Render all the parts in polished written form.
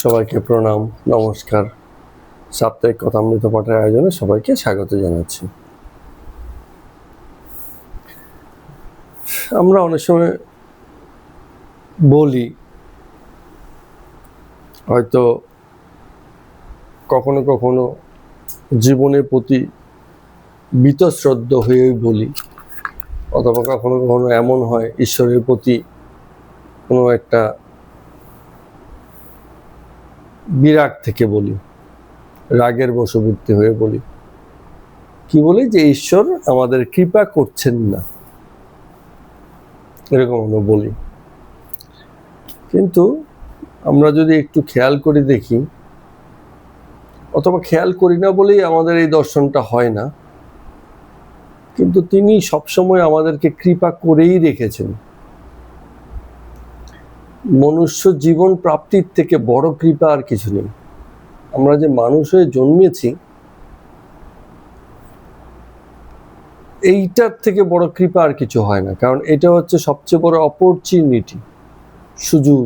সবাইকে প্রণাম, নমস্কার। সাপ্তাহিক কথামৃত পাঠের আয়োজনে সবাইকে স্বাগত জানাচ্ছি। আমরা অনেক সময় বলি, হয়তো কখনো কখনো জীবনের প্রতি বীতশ্রদ্ধ হয়েই বলি, অথবা কখনো কখনো এমন হয় ঈশ্বরের প্রতি কোনো একটা বিরাগ থেকে বলি, রাগের বশবর্তী হয়ে বলি। কি বলি? যে ঈশ্বর আমাদের কৃপা করছেন না, এরকম আমরা বলি। কিন্তু আমরা যদি একটু খেয়াল করে দেখি, অথবা খেয়াল করি না বলেই আমাদের এই দর্শনটা হয় না, কিন্তু তিনি সবসময় আমাদেরকে কৃপা করেই রেখেছেন। মনুষ্য জীবন প্রাপ্তির থেকে বড় কৃপা আর কিছু নেই। আমরা যে মানুষ হয়ে জন্মেছি, এইটার থেকে বড় কৃপা আর কিছু হয় না। কারণ এটা হচ্ছে সবচেয়ে বড় অপরচুনিটি, সুযোগ,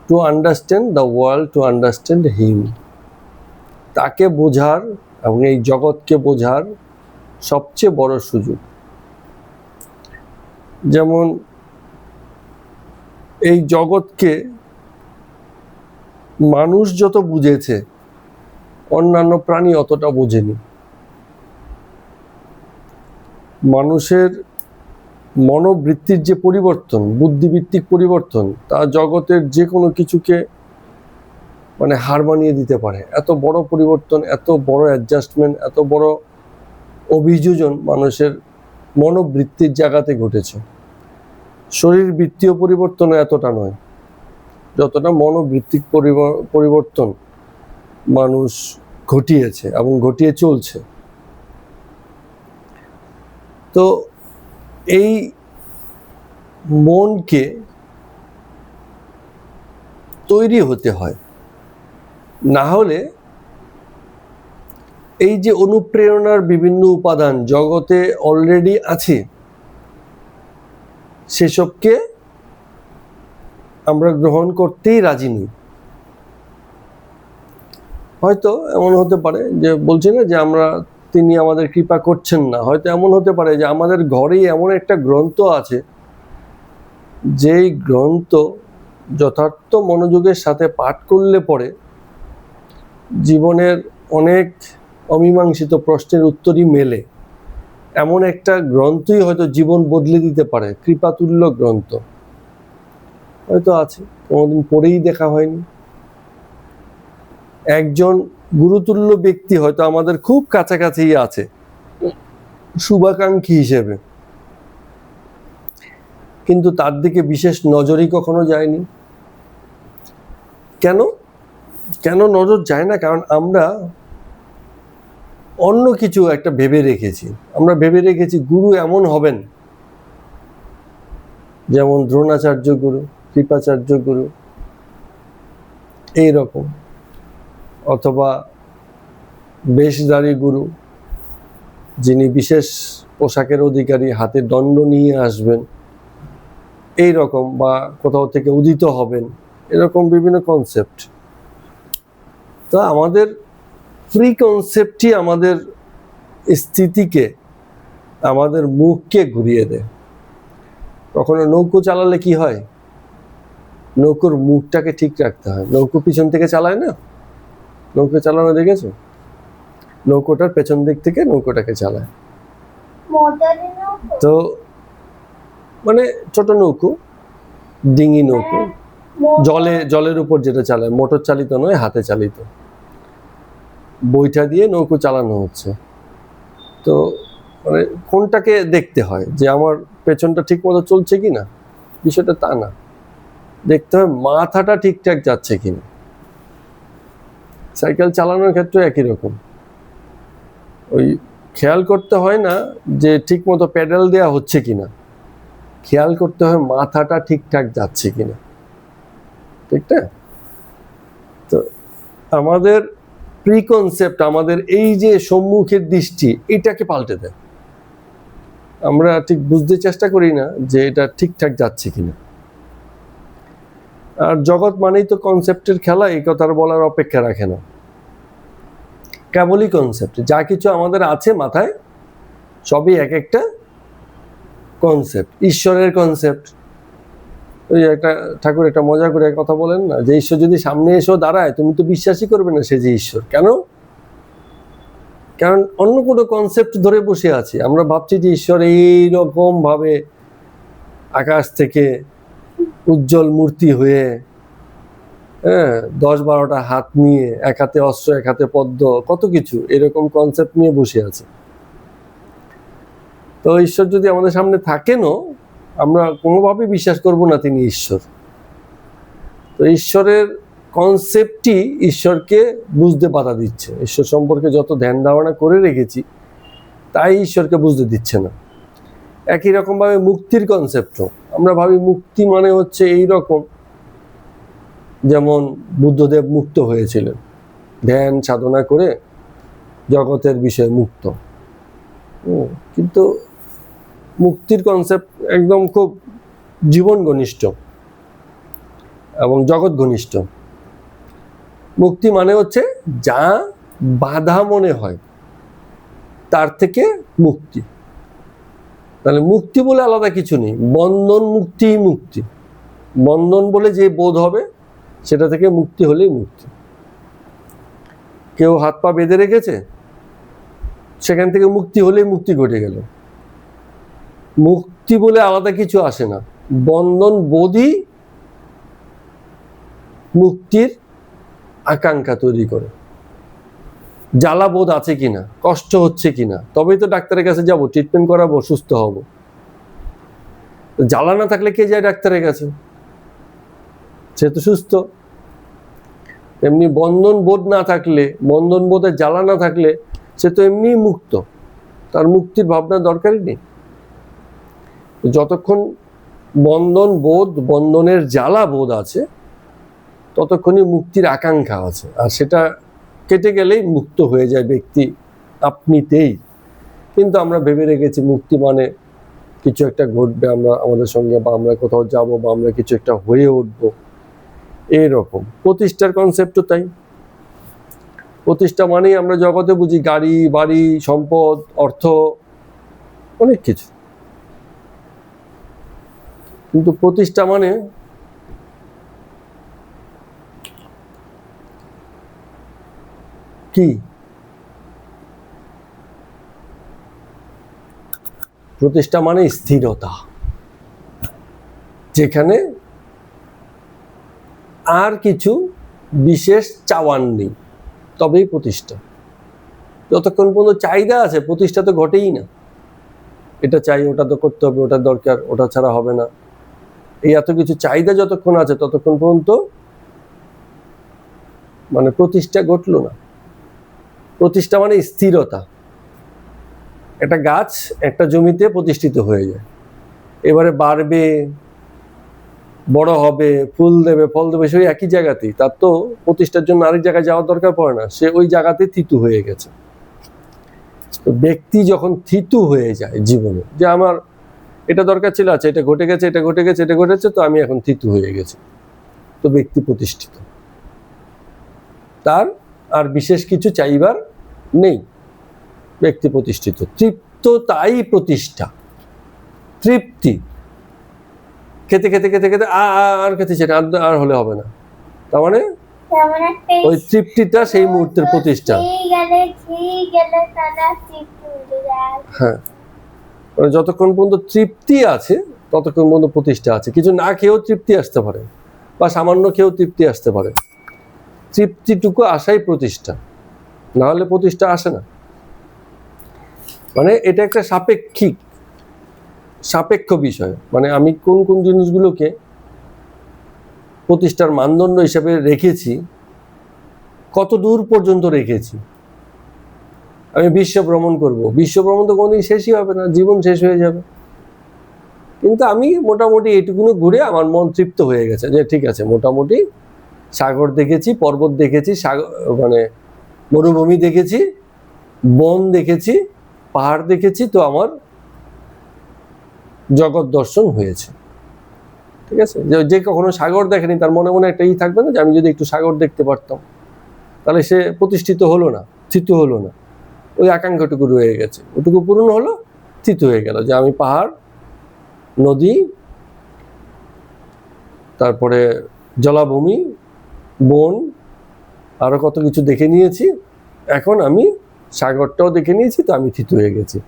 to understand the world, to understand হিম। তাকে বোঝার এবং এই জগৎকে বোঝার সবচেয়ে বড় সুযোগ। যেমন এই জগৎকে মানুষ যত বুঝেছে, অন্যান্য প্রাণী অতটা বোঝেনি। মানুষের মনোবৃত্তির যে পরিবর্তন, বুদ্ধিভিত্তিক পরিবর্তন, তা জগতের যে কোনো কিছুকে হার মানিয়ে দিতে পারে। এত বড় পরিবর্তন, এত বড় অ্যাডজাস্টমেন্ট, এত বড় অভিযোজন মানুষের মনোবৃত্তির জায়গাতে ঘটেছে। শরীর বৃত্তীয় পরিবর্তন এতটা নয়, যতটা মনোবৃত্তিক পরিবর্তন মানুষ ঘটিয়েছে এবং ঘটিয়ে চলছে। তো এই মনকে তৈরি হতে হয়, না হলে এই যে অনুপ্রেরণার বিভিন্ন উপাদান জগতে অলরেডি আছে, সেসবকে আমরা গ্রহণ করতেই রাজি নই। হয়তো এমন হতে পারে যে, বলছি না যে তিনি আমাদের কৃপা করছেন না, হয়তো এমন হতে পারে যে আমাদের ঘরেই এমন একটা গ্রন্থ আছে, যেই গ্রন্থ যথার্থ মনোযোগের সাথে পাঠ করলে পরে জীবনের অনেক অমীমাংসিত প্রশ্নের উত্তরই মেলে। এমন একটা গ্রন্থই হয়তো জীবন বদলে দিতে পারে, কৃপাতুল্য গ্রন্থ হয়তো আছে, কোনোদিন পড়েই দেখা হয়নি। একজন গুরুতুল্য ব্যক্তি হয়তো আমাদের খুব কাছাকাছি আছে শুভাকাঙ্ক্ষী হিসেবে, কিন্তু তার দিকে বিশেষ নজরই কখনো যায়নি। কেন নজর যায় না? কারণ আমরা অন্য কিছু একটা ভেবে রেখেছি। আমরা ভেবে রেখেছি গুরু এমন হবেন, যেমন দ্রোণাচার্য গুরু, কৃপাচার্য গুরু, এইরকম, অথবা বেশধারী গুরু, যিনি বিশেষ পোশাকের অধিকারী, হাতে দণ্ড নিয়ে আসবেন, এই রকম, বা কোথাও থেকে উদিত হবেন, এরকম বিভিন্ন কনসেপ্ট। তো আমাদের প্রি কনসেপ্টই আমাদের স্থিতিকে, আমাদের মুখকে ঘুরিয়ে দেয়। কখনো নৌকো চালালে কি হয়? নৌকোর মুখটাকে ঠিক রাখতে হয়। নৌকো পিছন থেকে চালায় না? নৌকো চালানো দেখেছো? নৌকোটার পেছন দিক থেকে নৌকোটাকে চালায়। তো ছোট নৌকো, ডিঙি নৌকো, জলের উপর যেটা চালায়, মোটর চালিত নয়, হাতে চালিত, বইটা দিয়ে নৌকো চালানো হচ্ছে। তো কোনটাকে দেখতে হয় যে আমার পেছনটা ঠিক মতো চলছে কিনা? বিষয়টা তা না, দেখতে হয় মাথাটা ঠিকঠাক যাচ্ছে কিনা। সাইকেল চালানোর ক্ষেত্রে একই রকম, ওই খেয়াল করতে হয় না যে ঠিক মতো প্যাডেল দেওয়া হচ্ছে কিনা, খেয়াল করতে হয় মাথাটা ঠিকঠাক যাচ্ছে কিনা, ঠিক না? তো আমাদের প্রিকনসেপ্ট, আমাদের এই যে সম্মুখের দৃষ্টি, এটাকে পাল্টে দেয়। আমরা ঠিক বুঝতে চেষ্টা করি না যে এটা ঠিকঠাক যাচ্ছে কিনা। আর জগৎ মানেই তো কনসেপ্টের খেলা, এই কথার বলার অপেক্ষা রাখে না। কেবলই কনসেপ্ট, যা কিছু আমাদের আছে মাথায় সবই এক একটা কনসেপ্ট, ঈশ্বরের কনসেপ্ট। ওই একটা ঠাকুর একটা মজা করে কথা বলেন না, যে ঈশ্বর যদি সামনে এসেও দাঁড়ায় তুমি তো বিশ্বাসই করবে না সে যে ঈশ্বর। কেন? কারণ অন্য কোনো কনসেপ্ট ধরে বসে আছি আমরা, ভাবছি যে ঈশ্বর এইরকম ভাবে আকাশ থেকে উজ্জ্বল মূর্তি হয়ে, হ্যাঁ, 10-12টা হাত নিয়ে, এক হাতে অস্ত্র এক হাতে পদ্ম, কত কিছু এরকম কনসেপ্ট নিয়ে বসে আছে। তো ঈশ্বর যদি আমাদের সামনে থাকেনও, আমরা কোনোভাবেই বিশ্বাস করব না তিনি ঈশ্বর। তো ঈশ্বরের কনসেপ্টই ঈশ্বরকে বুঝতে বাধা দিচ্ছে। ঈশ্বর সম্পর্কে যত ধ্যান ধারণা করে রেখেছি তাই ঈশ্বরকে বুঝতে দিচ্ছে না। একই রকমভাবে মুক্তির কনসেপ্টও আমরা ভাবি মুক্তি মানে হচ্ছে এই রকম, যেমন বুদ্ধদেব মুক্ত হয়েছিলেন ধ্যান সাধনা করে, জগতের বিষয়ে মুক্ত। কিন্তু মুক্তির কনসেপ্ট একদম খুব জীবন ঘনিষ্ঠ এবং জগৎ ঘনিষ্ঠ। মুক্তি মানে হচ্ছে যা বাধা মনে হয় তার থেকে মুক্তি। তাহলে মুক্তি বলে আলাদা কিছু নেই, বন্ধন মুক্তিই মুক্তি। বন্ধন বলে যে বোধ হবে সেটা থেকে মুক্তি হলেই মুক্তি। কেউ হাত পা বেঁধে রেখেছে, সেখান থেকে মুক্তি হলেই মুক্তি ঘটে গেল। মুক্তি বলে আলাদা কিছু আসে না, বন্ধন বোধই মুক্তির আকাঙ্ক্ষা তৈরি করে। জ্বালা বোধ আছে কিনা, কষ্ট হচ্ছে কিনা, তবেই তো ডাক্তারের কাছে যাব, ট্রিটমেন্ট করাবো, সুস্থ হব। জ্বালা না থাকলে কে যায় ডাক্তারের কাছে? সে তো সুস্থ। এমনি বন্ধন বোধ না থাকলে, বন্ধন বোধের জ্বালা না থাকলে সে তো এমনিই মুক্ত, তার মুক্তির ভাবনা দরকারই নেই। যতক্ষণ বন্ধন বোধ, বন্ধনের জ্বালা বোধ আছে, ততক্ষণই মুক্তির আকাঙ্ক্ষা আছে। আর সেটা কেটে গেলেই মুক্ত হয়ে যায় ব্যক্তি আপনিতেই। কিন্তু আমরা ভেবে রেখেছি মুক্তি মানে কিছু একটা ঘটবে আমরা আমাদের সঙ্গে, বা আমরা কোথাও যাব, বা আমরা কিছু একটা হয়ে উঠবো, এইরকম। প্রতিষ্ঠার কনসেপ্টও তাই। প্রতিষ্ঠা মানেই আমরা জগতে বুঝি গাড়ি বাড়ি, সম্পদ, অর্থ, অনেক কিছু। কিন্তু প্রতিষ্ঠা মানে কি? প্রতিষ্ঠা মানে স্থিরতা, যেখানে আর কিছু বিশেষ চাওয়ার নেই, তবেই প্রতিষ্ঠা। যতক্ষণ পর্যন্ত চাহিদা আছে প্রতিষ্ঠা তো ঘটেই না। এটা চাই, ওটা তো করতে হবে, ওটা দরকার, ওটা ছাড়া হবে না, এই এত কিছু চাহিদা যতক্ষণ আছে ততক্ষণ পর্যন্ত মানে প্রতিষ্ঠা ঘটলো না। প্রতিষ্ঠা মানে স্থিরতা। একটা গাছ একটা জমিতে প্রতিষ্ঠিত হয়ে যায়, এবারে বাড়বে, বড় হবে, ফুল দেবে, ফল দেবে, সেই একই জায়গাতেই। তার তো প্রতিষ্ঠার জন্য আরেক জায়গায় যাওয়ার দরকার পড়ে না, সে ওই জায়গাতে থিতু হয়ে গেছে। তো ব্যক্তি যখন থিতু হয়ে যায় জীবনে, যে আমার এটা দরকার ছিল, আচ্ছা এটা ঘটে গেছে, এটা ঘটে গেছে, এটা ঘটেছে, তো আমি এখন থিতু হয়ে গেছি, তো ব্যক্তি প্রতিষ্ঠিত। তার আর বিশেষ কিছু চাইবার নেই, ব্যক্তি প্রতিষ্ঠিত। তৃপ্ত, তাই প্রতিষ্ঠা। তৃপ্তি, খেতে খেতে খেতে খেতে আর খেতে চাই না, আর হলে হবে না, তার মানে ওই তৃপ্তিটা সেই মুহূর্তের প্রতিষ্ঠা। হ্যাঁ, যতক্ষণ পর্যন্ত তৃপ্তি আছে ততক্ষণ পর্যন্ত প্রতিষ্ঠা আছে। কিছু না খেয়েও তৃপ্তি আসতে পারে, বা সামান্য খেয়েও তৃপ্তি আসতে পারে। তৃপ্তিটুকু আসাই প্রতিষ্ঠা, না হলে প্রতিষ্ঠা আসে না। মানে এটা একটা সাপেক্ষ বিষয়। মানে আমি কোন কোন জিনিসগুলোকে প্রতিষ্ঠার মানদণ্ড হিসেবে রেখেছি, কত দূর পর্যন্ত রেখেছি। আমি বিশ্ব ভ্রমণ করব, বিশ্ব ভ্রমণ তো কোনোদিন শেষই হবে না, জীবন শেষ হয়ে যাবে। কিন্তু আমি মোটামুটি এটুকুনো ঘুরে আমার মন তৃপ্ত হয়ে গেছে, যে ঠিক আছে, মোটামুটি সাগর দেখেছি, পর্বত দেখেছি, মানে মরুভূমি দেখেছি, বন দেখেছি, পাহাড় দেখেছি, তো আমার জগৎ দর্শন হয়েছে। ঠিক আছে, যে কখনো সাগর দেখেনি তার মনে মনে একটা থাকবে না যে আমি যদি একটু সাগর দেখতে পারতাম, তাহলে সে প্রতিষ্ঠিত হলো না, স্থিত হলো না, ওই আকাঙ্ক্ষাটুকু রয়ে গেছে, ওটুকু পূরণ হলো, স্থিত হয়ে গেল যে আমি পাহাড়, নদী, তারপরে জলাভূমি, বন, আরো কত কিছু দেখে নিয়েছি, এখন আমি সাগরটাও দেখে নিয়েছি, তো আমি থিতু হয়ে গেছি।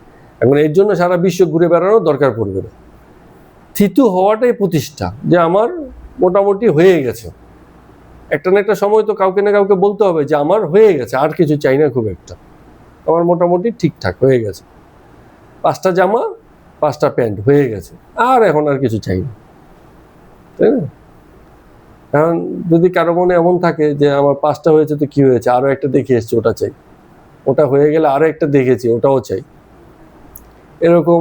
এখন এর জন্য সারা বিশ্ব ঘুরে বেড়ানোর দরকার পড়বে না, থিতু হওয়াটাই প্রতিষ্ঠা, যে আমার মোটামুটি হয়ে গেছে। একটা না একটা সময় তো কাউকে না কাউকে বলতে হবে যে আমার হয়ে গেছে, আর কিছু চাই না, খুব একটা আমার মোটামুটি ঠিকঠাক হয়ে গেছে, 5টা জামা 5টা প্যান্ট হয়ে গেছে, আর এখন আর কিছু চাই না, তাই না? এখন যদি কারো মনে এমন থাকে যে আমার 5টা হয়েছে তো কি হয়েছে, আরো একটা দেখে এসছে, ওটা চাই, ওটা হয়ে গেলে আরো একটা দেখেছি, ওটাও চাই, এরকম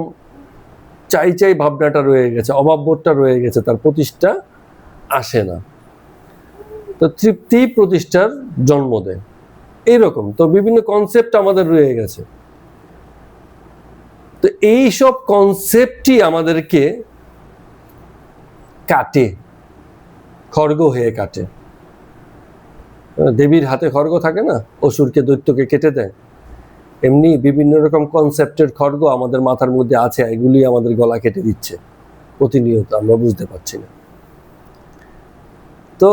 চাই চাই ভাবনাটা রয়ে গেছে, অভাববোধটা রয়ে গেছে, তার প্রতিষ্ঠা আসে না। তো তৃপ্তি প্রতিষ্ঠার জন্ম দেয়, এইরকম তো বিভিন্ন কনসেপ্ট আমাদের রয়ে গেছে। তো এইসব কনসেপ্টই আমাদেরকে কাটে, খড়গ হয়ে কাটে। দেবীর হাতে খড়গ থাকে না, অসুরকে দৈত্যকে কেটে দেয়, এমনি বিভিন্ন রকম কনসেপ্টের খড়গ আমাদের মাথার মধ্যে আছে, এগুলি আমাদের গলা কেটে দিচ্ছে প্রতিনিয়ত, আমরা বুঝতে পারছি না। তো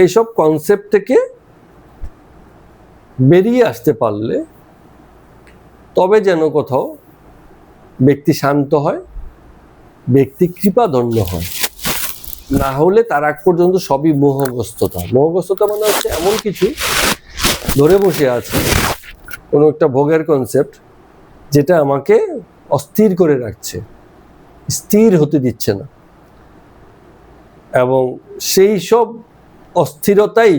এইসব কনসেপ্ট থেকে বেরিয়ে আসতে পারলে তবে যেন কোথাও ব্যক্তি শান্ত হয়, ব্যক্তি কৃপাধন্য হয়, না হলে তার আগ পর্যন্ত সবই মোহগ্রস্ততা। মোহগ্রস্ততা মানে হচ্ছে এমন কিছু ধরে বসে আছে, কোনো একটা ভোগের কনসেপ্ট, যেটা আমাকে অস্থির করে রাখছে, স্থির হতে দিচ্ছে না, এবং সেই সব অস্থিরতাই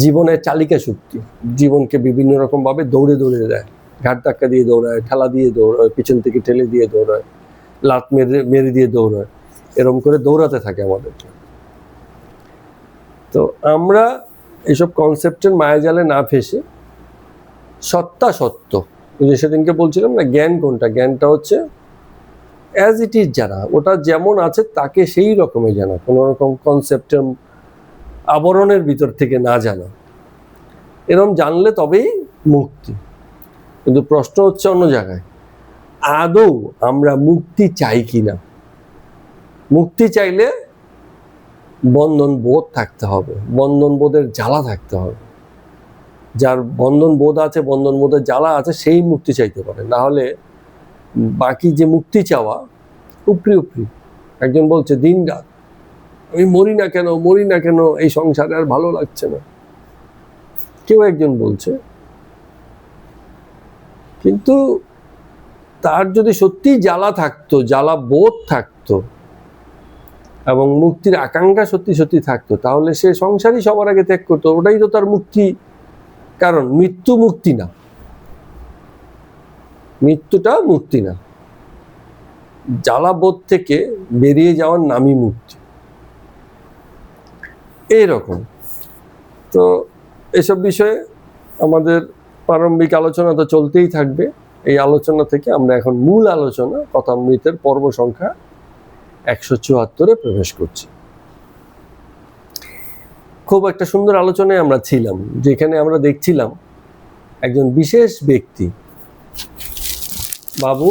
জীবনের চালিকা শক্তি, জীবনকে বিভিন্ন রকম ভাবে দৌড়ে দৌড়ে দেয়, ঘাট ধাক্কা দিয়ে দৌড়ায়, ঠেলা দিয়ে দৌড়ায়, পিছন থেকে ঠেলে দিয়ে দৌড়ায়, লাত মেরে দিয়ে দৌড়ায়, এরকম করে দৌড়াতে থাকে আমাদেরকে। তো আমরা এইসব কনসেপ্টের মায়াজালে না ফেসে সত্তা সত্য, যে সেদিনকে বলছিলাম না, জ্ঞান কোনটা, জ্ঞানটা হচ্ছে অ্যাজ ইট ইজ জানা, ওটা যেমন আছে তাকে সেই রকমই জানা, কোনো রকম কনসেপ্টের আবরণের ভিতর থেকে না জানা, এরকম জানলে তবেই মুক্তি। কিন্তু প্রশ্ন হচ্ছে অন্য জায়গায়, আদৌ আমরা মুক্তি চাই কিনা? মুক্তি চাইলে বন্ধন বোধ থাকতে হবে, বন্ধন বোধের জ্বালা থাকতে হবে। যার বন্ধন বোধ আছে, বন্ধন বোধের জ্বালা আছে, সেই মুক্তি চাইতে পারে, না হলে বাকি যে মুক্তি চাওয়া উপরি উপরি। একজন বলছে দিন রাত আমি মরি না কেন, মরি না কেন, এই সংসারে আর ভালো লাগছে না, কেউ একজন বলছে। কিন্তু তার যদি সত্যি জ্বালা থাকতো, জ্বালা বোধ থাকতো, এবং মুক্তির আকাঙ্ক্ষা সত্যি সত্যি থাকতো, তাহলে সে সংসারই সবার আগে ত্যাগ করতো, ওটাই তো তার মুক্তি। কারণ মৃত্যু মুক্তি না, মৃত্যুটা মুক্তি না, জ্বালাবোধ থেকে বেরিয়ে যাওয়ার নামই মুক্তি। এইরকম তো এসব বিষয়ে আমাদের প্রারম্ভিক আলোচনা তো চলতেই থাকবে। এই আলোচনা থেকে আমরা এখন মূল আলোচনা কথামৃতের পর্ব সংখ্যা 174-এ প্রবেশ করছি। খুব একটা সুন্দর আলোচনায় আমরা ছিলাম, যেখানে আমরা দেখছিলাম একজন বিশেষ ব্যক্তি, বাবু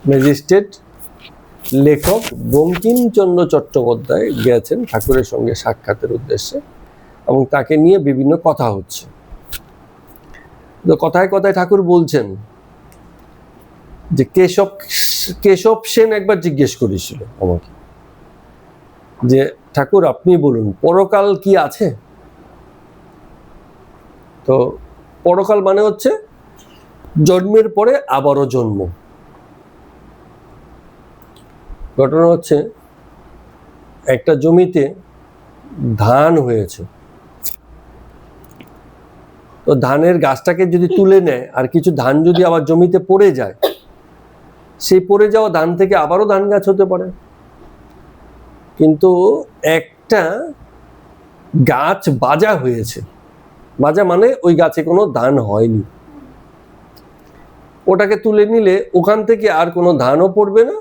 ম্যাজিস্ট্রেট লেখক বঙ্কিমচন্দ্র চট্টোপাধ্যায় গেছেন ঠাকুরের সঙ্গে সাক্ষাতের উদ্দেশ্যে, এবং তাকে নিয়ে বিভিন্ন কথা হচ্ছে। তো কথায় কথায় ঠাকুর বলছেন যে কেশব সেন একবার জিজ্ঞেস করেছিল আমাকে যে ঠাকুর আপনি বলুন পরকাল কি আছে? তো পরকাল মানে হচ্ছে জন্মের পরে আবারও জন্ম। ঘটনা হচ্ছে একটা জমিতে ধান হয়েছে, তো ধানের গাছটাকে যদি তুলে নেয় আর কিছু ধান যদি আবার জমিতে পড়ে যায়, সেই পড়ে যাওয়া ধান থেকে আবারও ধান গাছ হতে পারে। কিন্তু একটা গাছ বাজা হয়েছে, বাজা মানে ওই গাছে কোনো ধান হয়নি, ওটাকে তুলে নিলে ওখান থেকে আর কোনো ধানও পড়বে না,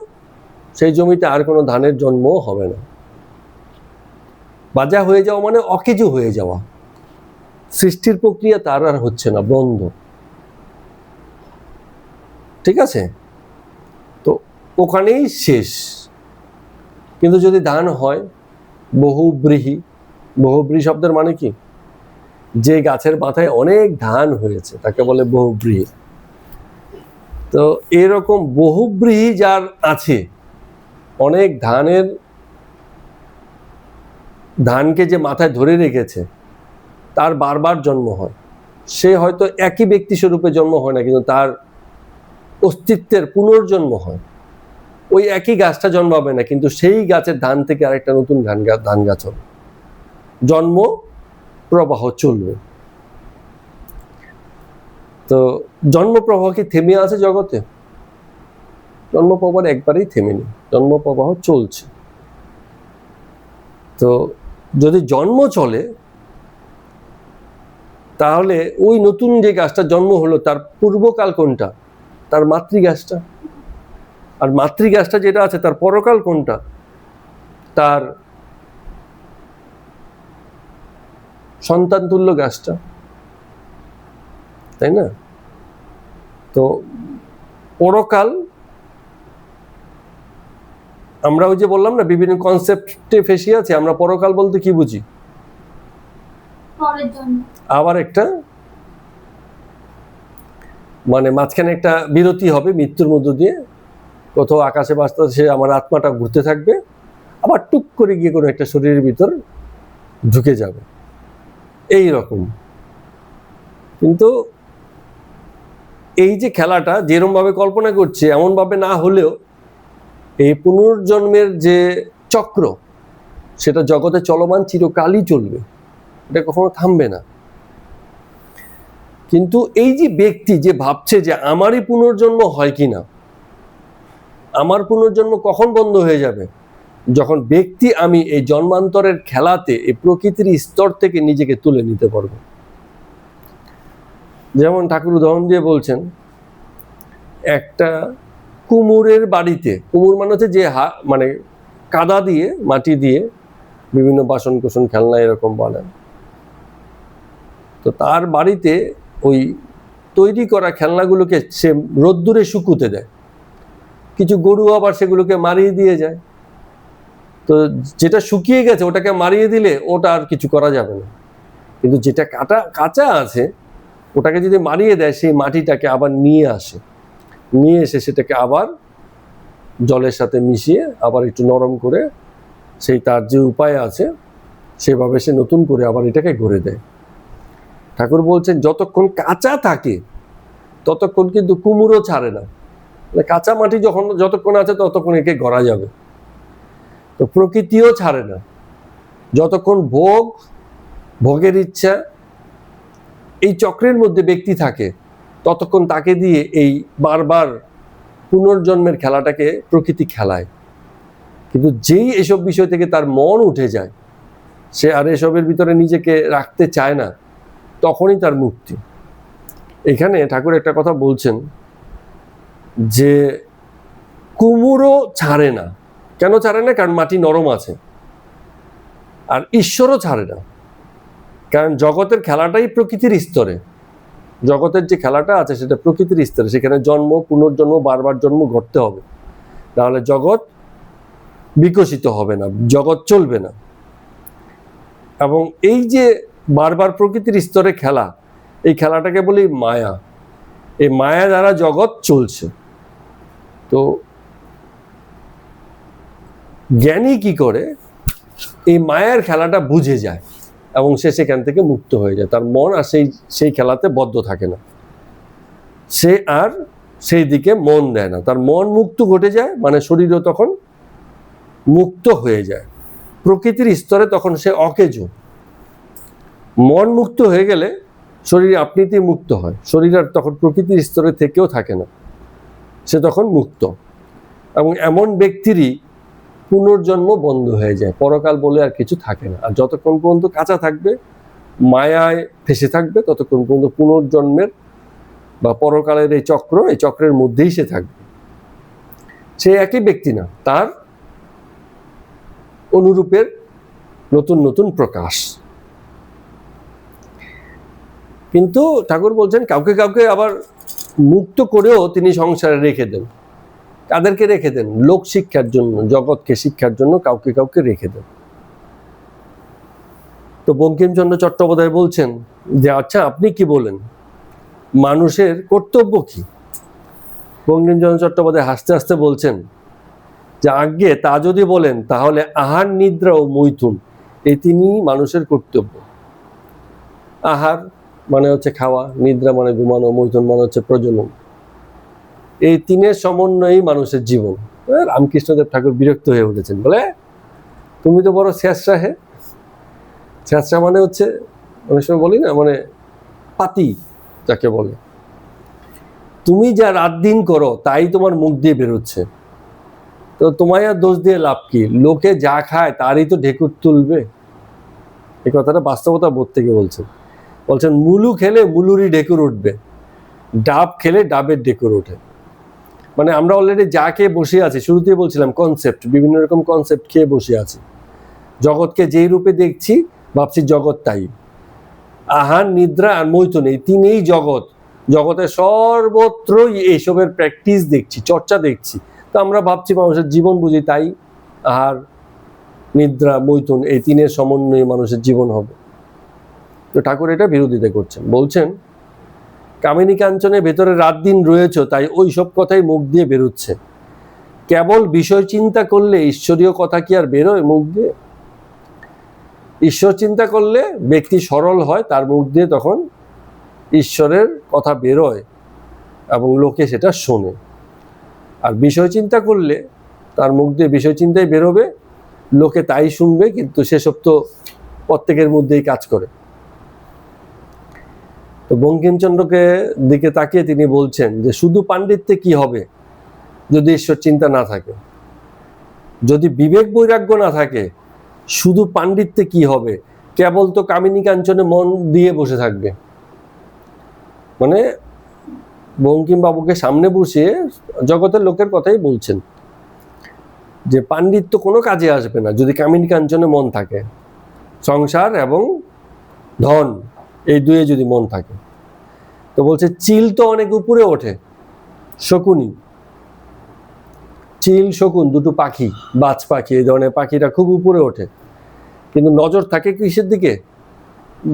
সেই জমিতে আর কোনো ধানের জন্মও হবে না। বাজা হয়ে যাওয়া মানে অকেজো হয়ে যাওয়া, সৃষ্টির প্রক্রিয়া তার আর হচ্ছে না, বন্ধ। ঠিক আছে, তো ওখানেই শেষ। কিন্তু যদি ধান হয় বহুব্রীহি, বহুব্রীহি শব্দের মানে কি, যে গাছের মাথায় অনেক ধান হয়েছে তাকে বলে বহুব্রীহি। তো এরকম বহুব্রীহি যার আছে, অনেক ধানকে যে মাথায় ধরে রেখেছে, তার বারবার জন্ম হয়। সে হয়তো একই ব্যক্তি স্বরূপে জন্ম হয় না, কিন্তু তার অস্তিত্বের পুনর্জন্ম হয়। ওই একই গাছটা জন্মাবে না, কিন্তু সেই গাছের ধান থেকে আরেকটা নতুন ধান গাছ হবে, জন্ম প্রবাহ চলবে। তো জন্ম প্রবাহ কি থেমে আছে জগতে? জন্ম প্রবাহ একবারেই থেমেনি, জন্ম প্রবাহ চলছে। তো যদি জন্ম চলে, তাহলে ওই নতুন যে গাছটা জন্ম হলো তার পূর্বকাল কোনটা? তার মাতৃগাছটা। আর মাতৃগাছটা যেটা আছে তার পরকাল কোনটা? তার সন্তান তুল্য গাছটা, তাই না? তো পরকাল, আমরা ওই যে বললাম না বিভিন্ন কনসেপ্টে ফেসে আছে, আমরা পরকাল বলতে কি বুঝি? আবার একটা মানে মাঝখানে একটা বিরতি হবে মৃত্যুর মধ্য দিয়ে, কোথাও আকাশে বাতাসে আমার আত্মাটা ঘুরতে থাকবে, আবার টুক করে গিয়ে কোনো একটা শরীরের ভিতর ঢুকে যাবে, এই রকম। কিন্তু এই যে খেলাটা যেরকম ভাবে কল্পনা করছে এমন ভাবে না হলেও, এই পুনর্জন্মের যে চক্র সেটা জগতে চলমান, চিরকালই চলবে, এটা কখনো থামবে না। কিন্তু এই যে ব্যক্তি যে ভাবছে যে আমারই পুনর্জন্ম হয় কিনা, আমার পুনর্জন্ম কখন বন্ধ হয়ে যাবে? যখন ব্যক্তি আমি এই জন্মান্তরের খেলাতে এই প্রকৃতির স্তর থেকে নিজেকে তুলে নিতে পারবো। যেমন ঠাকুর উদাহরণ দিয়ে বলছেন, একটা কুমোরের বাড়িতে, কুমোর মানে হচ্ছে যে মানে কাদা দিয়ে মাটি দিয়ে বিভিন্ন বাসন কোসন খেলনা এরকম বানায়, তো তার বাড়িতে ওই তৈরি করা খেলনাগুলোকে সে রোদ্দুরে শুকুতে দেয়, কিছু গরু আবার সেগুলোকে মারিয়ে দিয়ে যায়। তো যেটা শুকিয়ে গেছে ওটাকে মারিয়ে দিলে ওটা আর কিছু করা যাবে না, কিন্তু যেটা কাঁচা আছে ওটাকে যদি মারিয়ে দেয়, সেই মাটিটাকে আবার নিয়ে এসে সেটাকে আবার জলের সাথে মিশিয়ে আবার একটু নরম করে, সেই তার যে উপায় আছে সেভাবে সে নতুন করে আবার এটাকে গড়ে দেয়। ঠাকুর বলছেন যতক্ষণ কাঁচা থাকে ততক্ষণ কিন্তু কুমড়ো ছাড়ে না, কাঁচা মাটি যতক্ষণ আছে ততক্ষণ একে গড়া যাবে। তো প্রকৃতিও ছাড়ে না, যতক্ষণ ভোগের ইচ্ছা এই চক্রের মধ্যে ব্যক্তি থাকে ততক্ষণ তাকে দিয়ে এই বারবার পুনর্জন্মের খেলাটাকে প্রকৃতি খেলায়। কিন্তু যেই এসব বিষয় থেকে তার মন উঠে যায়, সে আর এসবের ভিতরে নিজেকে রাখতে চায় না, তখনই তার মুক্তি। এখানে ঠাকুর একটা কথা বলছেন যে কুমড়ো ছাড়ে না। কেন ছাড়ে না? কারণ মাটি নরম আছে। আর ঈশ্বরও ছাড়ে না, কারণ জগতের খেলাটাই প্রকৃতির স্তরে, জগতের যে খেলাটা আছে সেটা প্রকৃতির স্তরে, সেখানে জন্ম পুনর্জন্ম বারবার জন্ম ঘটতে হবে, তাহলে জগৎ বিকশিত হবে না, জগৎ চলবে না। এবং এই যে বারবার প্রকৃতির স্তরে খেলা, এই খেলাটাকে বলি মায়া। এই মায়া দ্বারা জগৎ চলছে। তো জ্ঞানী কি করে? এই মায়ার খেলাটা বুঝে যায় এবং সে সেখান থেকে মুক্ত হয়ে যায়, তার মন আর সেই খেলাতে বদ্ধ থাকে না, সে আর সেই দিকে মন দেয় না, তার মন মুক্ত ঘটে যায়, মানে শরীরও তখন মুক্ত হয়ে যায়। প্রকৃতির স্তরে তখন সে অকেজো। মন মুক্ত হয়ে গেলে শরীর আপনিতেই মুক্ত হয়, শরীর আর তখন প্রকৃতির স্তরে থেকেও থাকে না, সে তখন মুক্ত। এবং এমন ব্যক্তিরই পুনর্জন্ম বন্ধ হয়ে যায়, পরকাল বলে আর কিছু থাকে না। আর যতক্ষণ পর্যন্ত কাঁচা থাকবে, মায়ায় ফেসে থাকবে, ততক্ষণ পর্যন্ত পুনর্জন্মের বা পরকালের এই চক্রের মধ্যেই সে থাকবে। সে একই ব্যক্তি না, তার অনুরূপের নতুন নতুন প্রকাশ। কিন্তু ঠাকুর বলছেন কাউকে কাউকে আবার মুক্ত করেও তিনি সংসারে রেখে দেন। কাদেরকে রেখে দেন? লোক শিক্ষার জন্য, জগৎকে শিক্ষার জন্য কাউকে কাউকে রেখে দেন। তো বঙ্কিমচন্দ্র চট্টোপাধ্যায় বলছেন যে আচ্ছা আপনি কি বলেন, মানুষের কর্তব্য কি? বঙ্কিমচন্দ্র চট্টোপাধ্যায় হাসতে হাসতে বলছেন যে আজ্ঞে তা যদি বলেন তাহলে আহার, নিদ্রা ও মৈথুন এই তিনই মানুষের কর্তব্য। আহার মানে হচ্ছে খাওয়া, নিদ্রা মানে ঘুমানো, মৈথুন মানে হচ্ছে প্রজনন। এই তিনের সমন্বয়ই মানুষের জীবন। রামকৃষ্ণদেব ঠাকুর বিরক্ত হয়ে উঠেছেন, বলে তুমি তো বড় ছেঁচড়া। হে, ছেঁচড়া মানে হচ্ছে অনেক সময় বলি না, মানে পাতি যাকে বলে। তুমি যা রাত দিন করো তাই তোমার মুখ দিয়ে বেরোচ্ছে, তো তোমায় আর দোষ দিয়ে লাভ কি? লোকে যা খায় তারই তো ঢেকুর তুলবে। এই কথাটা বাস্তবতা বোধ থেকে বলছেন। মুলু খেলে মুলুরই ঢেকুর উঠবে, ডাব খেলে ডাবের ঢেকুর ওঠে। মানে আমরা অলরেডি যা খেয়ে বসে আছি, শুরুতেই বলছিলাম কনসেপ্ট, বিভিন্ন রকম কনসেপ্ট খেয়ে বসে আছি। জগৎকে যেই রূপে দেখছি ভাবছি জগৎ তাই। আহার, নিদ্রা আর মৈথুন এই তিনেই জগৎ। জগতের সর্বত্রই এইসবের প্র্যাকটিস দেখছি, চর্চা দেখছি। তো আমরা ভাবছি মানুষের জীবন বুঝি তাই। আহার, নিদ্রা, মৈথুন এই তিনের সমন্বয়ে মানুষের জীবন হবে। তো ঠাকুর এটা বিরোধিতা করছেন, বলছেন কামিনী কাঞ্চনের ভেতরে রাত দিন রয়েছে, তাই ওই সব কথাই মুখ দিয়ে বেরোচ্ছে। কেবল বিষয় চিন্তা করলে ঈশ্বরীয় কথা কি আর বেরোয় মুখ দিয়ে? ঈশ্বর চিন্তা করলে ব্যক্তি সরল হয়, তার মুখ দিয়ে তখন ঈশ্বরের কথা বেরোয় এবং লোকে সেটা শোনে। আর বিষয় চিন্তা করলে তার মুখ দিয়ে বিষয় চিন্তাই বেরোবে, লোকে তাই শুনবে, কিন্তু সেসব তো প্রত্যেকের মধ্যেই কাজ করে। তো বঙ্কিমচন্দ্রকে দিকে তাকিয়ে তিনি বলছেন যে শুধু পাণ্ডিত্যে কি হবে যদি ঈশ্বর চিন্তা না থাকে? যদি বিবেক বৈরাগ্য না থাকে, শুধু পাণ্ডিত্যে কি হবে? কেবল তো কামিনী কাঞ্চনে মন দিয়ে বসে থাকবে। মানে বঙ্কিম বাবুকে সামনে বসিয়ে জগতের লোকের কথাই বলছেন যে পাণ্ডিত্য কোনো কাজে আসবে না যদি কামিনী কাঞ্চনে মন থাকে। সংসার এবং ধন এই দুয়ে যদি মন থাকে। তো বলছে চিল তো অনেক উপরে ওঠে, শকুনি, চিল শকুন দুটো পাখি, বাজ পাখি, এই ধরনের পাখিরা খুব উপরে ওঠে, কিন্তু নজর থাকে কিসের দিকে?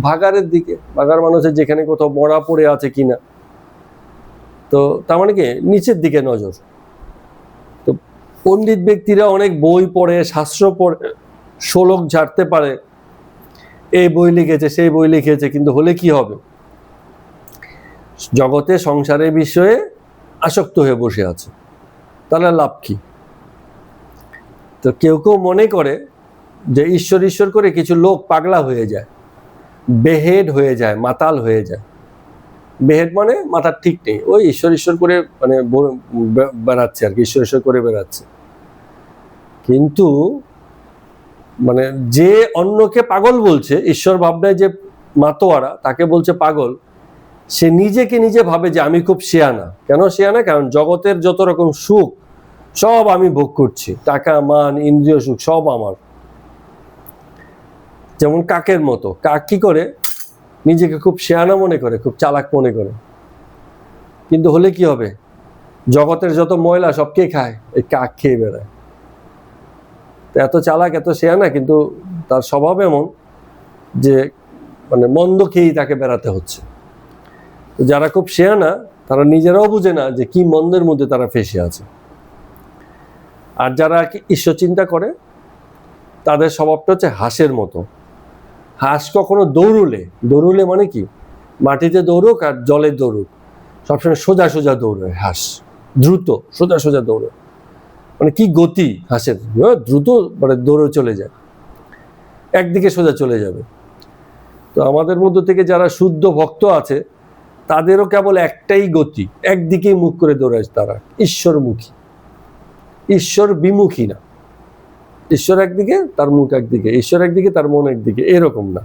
ভাগাড়ের দিকে। ভাগাড় মানুষের যেখানে কোথাও মরা পড়ে আছে কিনা, তো তার মানে কি নিচের দিকে নজর। তো পণ্ডিত ব্যক্তিরা অনেক বই পড়ে, শাস্ত্র পড়ে, শ্লোক ঝাড়তে পারে, এই বই লিখেছে সেই বই লিখেছে, কিন্তু হলে কি হবে? জগতে সংসারের বিষয়ে আসক্ত হয়ে বসে আছে, তাহলে লাভ কি? তো কেউ কেউ মনে করে যে ঈশ্বর ঈশ্বর করে কিছু লোক পাগলা হয়ে যায়, বেহেড হয়ে যায়, মাতাল হয়ে যায়। বেহেড মানে মাথার ঠিক নেই, ওই ঈশ্বর ঈশ্বর করে মানে বেড়াচ্ছে আর কি, ঈশ্বর ঈশ্বর করে বেড়াচ্ছে। কিন্তু মানে যে অন্যকে পাগল বলছে, ঈশ্বর ভাবনায় যে মাতোয়ারা, তাকে বলছে পাগল, সে নিজেকে নিজে ভাবে যে আমি খুব শেয়ানা। কেন শেয়ানা? কারণ জগতের যত রকম সুখ সব আমি ভোগ করছি, টাকা, মান, ইন্দ্রিয় সুখ সব আমার। যেমন কাকের মতো, কাক কি করে? নিজেকে খুব শেয়ানা মনে করে, খুব চালাক মনে করে, কিন্তু হলে কি হবে? জগতের যত ময়লা সব কে খায়? এই কাক খেয়ে বেড়ায়। এত চালাক, এত শেয়ানা, কিন্তু তার স্বভাব এমন যে মানে মন্দ খেয়েই তাকে বেড়াতে হচ্ছে। যারা খুব শেয়ানা তারা নিজেরাও বুঝে না যে কি মন্দের মধ্যে তারা ফেঁসে আছে। আর যারা ঈশ্বর চিন্তা করে তাদের স্বভাবটা হচ্ছে হাঁসের মতো। হাঁস কখনো দৌড়লে, দৌড়লে মানে কি? মাটিতে দৌড়ুক আর জলে দৌড়ুক, সবসময় সোজা সোজা দৌড়ায় হাঁস, দ্রুত সোজা সোজা দৌড়ে। মানে কি গতি হাঁসের, দ্রুত মানে দৌড়ে চলে যায়, একদিকে সোজা চলে যাবে। তো আমাদের মধ্যে থেকে যারা শুদ্ধ ভক্ত আছে তাদেরও কেবল একটাই গতি, একদিকেই মুখ করে দৌড়ায় তারা, ঈশ্বরমুখী, ঈশ্বর বিমুখী না। ঈশ্বর একদিকে, তার মুখ একদিকে, ঈশ্বর একদিকে, তার মন একদিকে, এরকম না।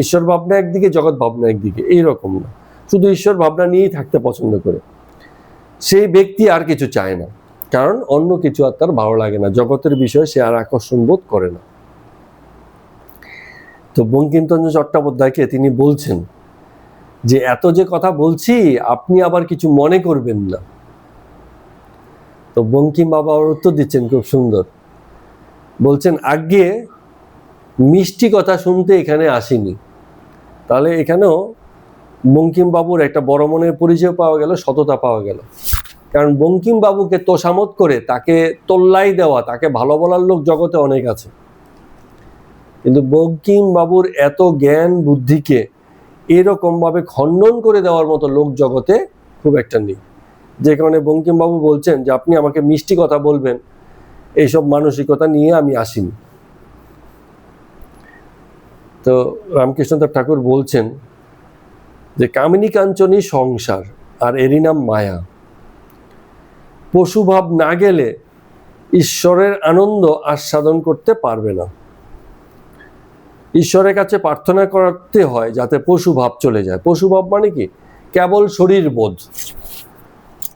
ঈশ্বর ভাবনা একদিকে, জগৎ ভাবনা একদিকে, এইরকম না। শুধু ঈশ্বর ভাবনা নিয়েই থাকতে পছন্দ করে সেই ব্যক্তি আর কিছু চায় না। কারণ অন্য কিছু আর তার ভালো লাগে না, জগতের বিষয়ে সে আর আকর্ষণ বোধ করে না। তো বঙ্কিমচন্দ্র চট্টোপাধ্যায়কে তিনি বলছেন যে এত যে কথা বলছি আপনি আবার কিছু মনে করবেন না। তো বঙ্কিম বাবা উত্তর দিচ্ছেন খুব সুন্দর, বলছেন আগে মিষ্টি কথা শুনতে এখানে আসিনি। তাহলে এখানেও বঙ্কিম বাবুর একটা বড় মনের পরিচয় পাওয়া গেল, সততা পাওয়া গেল। কারণ বঙ্কিম বাবুকে তোষামত করে তাকে তোল্লাই দেওয়া, তাকে ভালো বলার লোক জগতে অনেক আছে, কিন্তু বঙ্কিম বাবুর এত জ্ঞান বুদ্ধিকে এরকম ভাবে খণ্ডন করে দেওয়ার মতো লোক জগতে খুব একটা নেই। যে কারণে বঙ্কিম বাবু বলছেন যে আপনি আমাকে মিষ্টি কথা বলবেন, এইসব মানসিকতা নিয়ে আমি আসিনি। তো রামকৃষ্ণদেব ঠাকুর বলছেন যে কামিনী কাঞ্চনী সংসার আর এরই নাম মায়া। পশুভাব না গেলে ঈশ্বরের আনন্দ আস্বাদন করতে পারবে না। ঈশ্বরের কাছে প্রার্থনা করতে হয় যাতে পশুভাব চলে যায়। পশুভাব মানে কি? কেবল শরীর বোধ।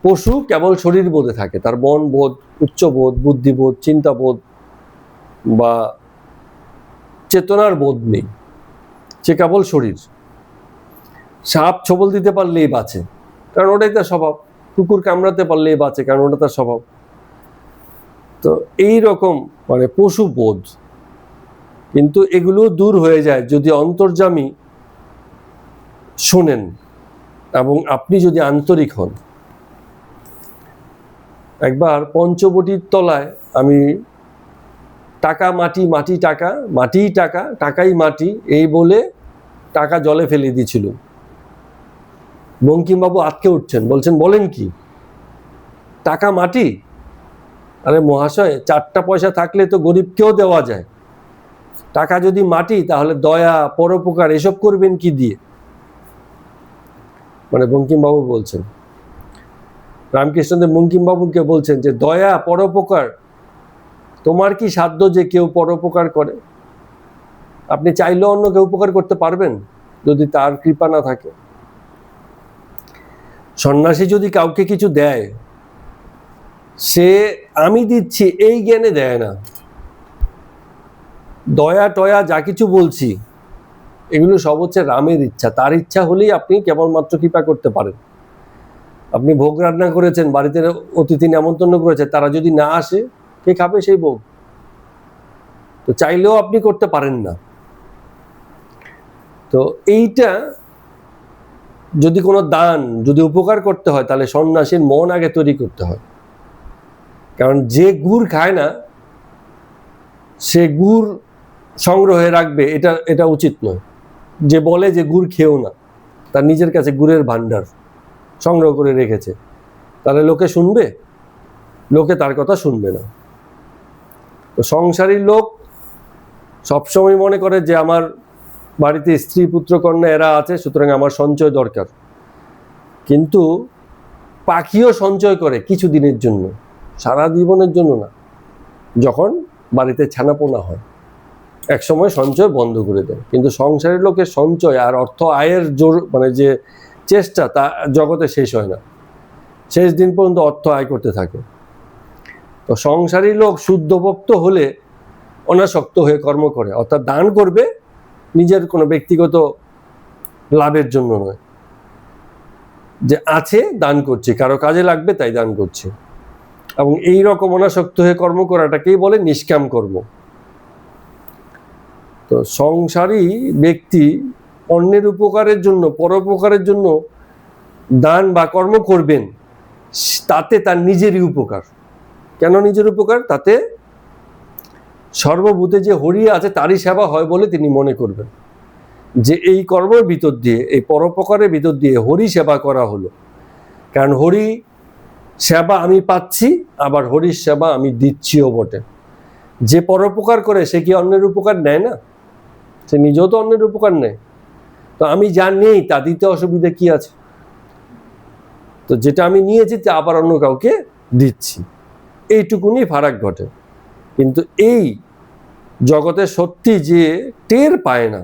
পশু কেবল শরীর বোধে থাকে, তার মন বোধ, উচ্চবোধ, বুদ্ধিবোধ, চিন্তাবোধ বা চেতনার বোধ নেই, সে কেবল শরীর। সাপ ছবল দিতে পারলেই বাঁচে, কারণ ওটাই তার স্বভাব। কুকুর কামড়াতে পারলেই বাঁচে, কারণ ওটা তার স্বভাব। তো এই রকম মানে পশু বোধ, কিন্তু এগুলো দূর হয়ে যায় যদি অন্তর্যামী শোনেন এবং আপনি যদি আন্তরিক হন। একবার পঞ্চবটির তলায় আমি টাকা মাটি, মাটি টাকা, মাটিই টাকা, টাকাই মাটি এই বলে টাকা জলে ফেলে দিয়েছিল। বঙ্কিমবাবু আটকে উঠছেন, বলছেন বলেন কি, টাকা মাটি? আরে মহাশয়, 4টা পয়সা থাকলে তো গরিবকেও দেওয়া যায়। টাকা যদি মাটি, তাহলে দয়া, পরোপকার এসব করবেন কি দিয়ে? মানে বঙ্কিমবাবু বলছেন, রামকৃষ্ণদেব বঙ্কিমবাবুকে বলছেন যে দয়া, পরোপকার, তোমার কি সাধ্য যে কেউ পরোপকার করে? আপনি চাইলেও অন্যকে উপকার করতে পারবেন যদি তার কৃপা না থাকে। সন্ন্যাসী যদি কাউকে কিছু দেয়, সে আমি দিচ্ছি এই জ্ঞানে দেয় না। দয়া টয়া যা কিছু বলছি এগুলো সব হচ্ছে রামের ইচ্ছা। তার ইচ্ছা হলেই আপনি কেবলমাত্র কৃপা করতে পারেন। আপনি ভোগ রান্না করেছেন, বাড়িতে অতিথি নেমন্তন্ন করেছে, তারা যদি না আসে কে খাবে সেই ভোগ? তো চাইলেও আপনি করতে পারেন না। তো এইটা যদি কোনো দান, যদি উপকার করতে হয়, তাহলে সন্ন্যাসীর মন আগে তৈরি করতে হয়। কারণ যে গুড় খায় না সে গুড় সংগ্রহে রাখবে, এটা উচিত নয়। যে বলে যে গুড় খেও না, তার নিজের কাছে গুড়ের ভান্ডার সংগ্রহ করে রেখেছে, তাহলে লোকে শুনবে? লোকে তার কথা শুনবে না। তো সংসারী লোক সবসময় মনে করে যে আমার বাড়িতে স্ত্রী, পুত্র, কন্যা এরা আছে, সুতরাং আমার সঞ্চয় দরকার। কিন্তু পাখিও সঞ্চয় করে কিছু দিনের জন্য, সারা জীবনের জন্য না। যখন বাড়িতে ছানাপোনা হয়, এক সময় সঞ্চয় বন্ধ করে দেয়। কিন্তু সংসারের লোকের সঞ্চয় আর অর্থ আয়ের জোর মানে যে চেষ্টা, তা জগতে শেষ হয় না, শেষ দিন পর্যন্ত অর্থ আয় করতে থাকে। তো সংসারী লোক শুদ্ধ ভক্ত হলে অনাসক্ত হয়ে কর্ম করে, অর্থাৎ দান করবে নিজের কোনো ব্যক্তিগত লাভের জন্য নয়, যে আছে দান করছে, কারো কাজে লাগবে তাই দান করছে। এবং এই রকম অনাসক্ত হয়ে কর্ম করাটাকেই বলে নিষ্কাম কর্ম। তো সংসারী ব্যক্তি অন্যের উপকারের জন্য, পরোপকারের জন্য দান বা কর্ম করবেন, তাতে তার নিজেরই উপকার। কেন নিজের উপকার? তাতে সর্বভূতে যে হরি আছে তারই সেবা হয় বলে তিনি মনে করবেন যে এই কর্মের ভিতর দিয়ে, এই পরোপকারের ভিতর দিয়ে হরি সেবা করা হলো। কারণ হরি সেবা আমি পাচ্ছি, আবার হরির সেবা আমি দিচ্ছিও বটে। যে পরোপকার করে সে কি অন্যের উপকার নেয় না? সে নিজেও তো অন্যের উপকার নেয়। তো আমি যা নেই তা দিতে অসুবিধা কি আছে? তো যেটা আমি নিয়েছি তা আবার অন্য কাউকে দিচ্ছি, এইটুকুনি ফারাক ঘটে। কিন্তু এই জগতে সত্যি যে টের পায় না,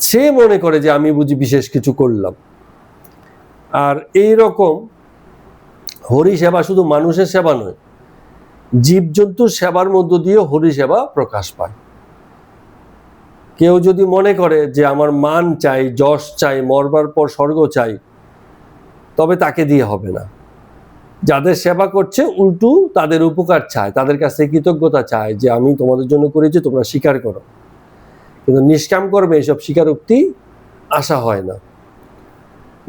সে মনে করে যে আমি বুঝি বিশেষ কিছু করলাম। আর এই রকম হরি সেবা শুধু মানুষের সেবা নয়, জীবজন্তুর সেবার মধ্য দিয়ে হরি সেবা প্রকাশ পায়। কেউ যদি মনে করে যে আমার মান চাই, যশ চাই, মরবার পর স্বর্গ চাই, তবে তাকে দিয়ে হবে না। যাদের সেবা করছে উল্টু তাদের উপকার চায়, তাদের কাছে কৃতজ্ঞতা চায় যে আমি তোমাদের জন্য করেছি, তোমরা স্বীকার করো। কিন্তু নিষ্কাম কর্মে এসব স্বীকারোক্তি আশা হয় না।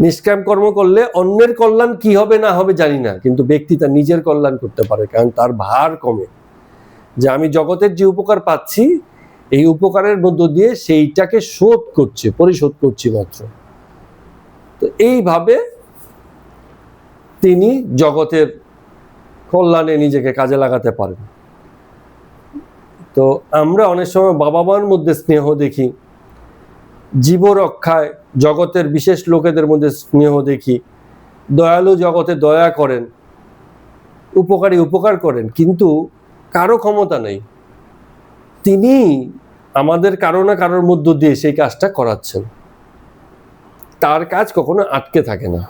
নিষ্কাম কর্ম করলে অন্যের কল্যাণ কি হবে না হবে জানি না, কিন্তু ব্যক্তি তার নিজের কল্যাণ করতে পারে, কারণ তার ভার কমে। যে আমি জগতের যে উপকার পাচ্ছি, এই উপকারের মধ্য দিয়ে সেইটাকে পরিশোধ করছি মাত্র। তো এইভাবে তিনি জগতের কল্যাণে নিজেকে কাজে লাগাতে পারেন। তো আমরা অনেক সময় বাবা মার মধ্যে স্নেহ দেখি, জীবরক্ষায় জগতের বিশেষ লোকেদের মধ্যে স্নেহ দেখি, দয়ালু জগতে দয়া করেন, উপকারী উপকার করেন, কিন্তু কারো ক্ষমতা নেই, তিনি আমাদের কারো না কারোর মধ্য দিয়ে সেই কাজটা করাচ্ছেন। তার কাজ কখনো আটকে থাকে না।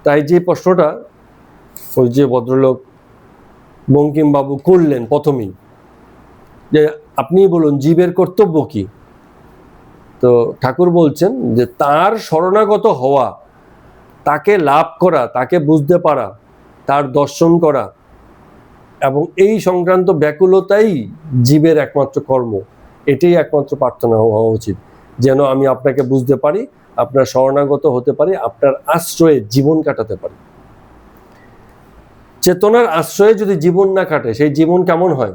তাই যে প্রশ্নটা ওই যে ভদ্রলোক বঙ্কিমবাবু করলেন প্রথমেই, যে আপনি বলুন জীবের কর্তব্য কি, তো ঠাকুর বলছেন যে তার শরণাগত হওয়া, তাকে লাভ করা, তাকে বুঝতে পারা, তার দর্শন করা এবং এই সংক্রান্ত ব্যাকুলতাই জীবের একমাত্র কর্ম। এটাই একমাত্র প্রার্থনা হওয়া উচিত, যেন আমি আপনাকে বুঝতে পারি, আপনার শরণাগত হতে পারি, আপনার আশ্রয়ে জীবন কাটাতে পারি। চেতনার আশ্রয়ে যদি জীবন না কাটে, সেই জীবন কেমন হয়?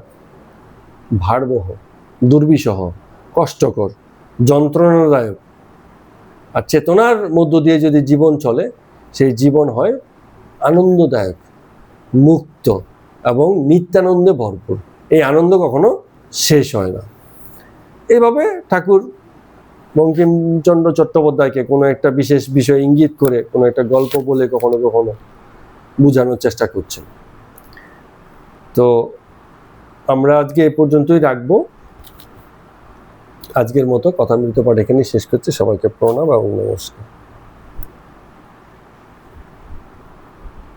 ভারবহ, দুর্বিষহ, কষ্টকর, যন্ত্রণাদায়ক। আর চেতনার মধ্য দিয়ে যদি জীবন চলে, সেই জীবন হয় আনন্দদায়ক, মুক্ত এবং নিত্যানন্দে ভরপুর। এই আনন্দ কখনো শেষ হয় না। এইভাবে ঠাকুর বঙ্কিমচন্দ্র চট্টোপাধ্যায়কে কোনো একটা বিশেষ বিষয় ইঙ্গিত করে, কোনো একটা গল্প বলে কখনো কখনো বোঝানোর চেষ্টা করছেন। তো আমরা আজকে এ পর্যন্তই রাখবো। আজকের মতো কথামৃত পাঠ এখানেই শেষ করছি। সবাইকে প্রণাম এবং নমস্কার।